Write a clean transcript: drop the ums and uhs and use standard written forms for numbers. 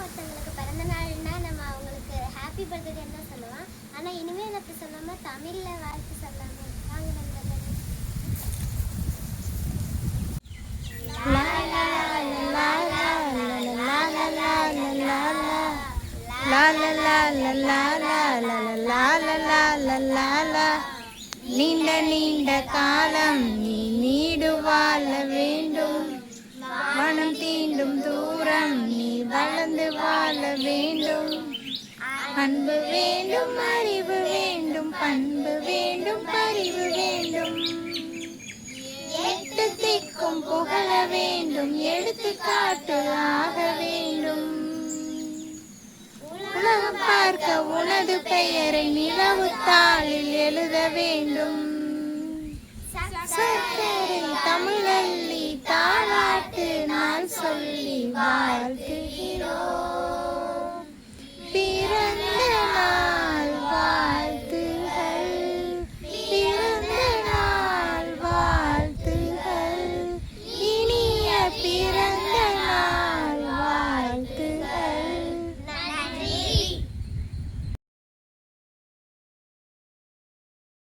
ஒருத்தவங்களுக்கு பிறந்த நாள்னா நம்ம அவங்களுக்கு ஹாப்பி பர்த்டேன்னு தான் சொல்லுவோம். ஆனால் இனிமேல் அப்படி சொல்லாமல் தமிழில் வாழ்த்து சொல்லாமல் வாங்க நண்பர்களே. நீண்ட நீண்ட காலம் நீ நீடு வாழ வேண்டும், மனம் தீண்டும் தூரம் நீ வளர்ந்து வாழ வேண்டும். அன்பு வேண்டும், அறிவு வேண்டும், பண்பு வேண்டும், பரிவு வேண்டும். எட்டு திக்கும் புகழ வேண்டும், எடுத்துக்காட்டு ஆக வேண்டும். உலகம் பார்க்க உனது பெயரை நிலவு தாளில் எழுத வேண்டும். சக்கரை தமிழல்லி தாளாட்டு நான் சொல்லி வாழ்த்து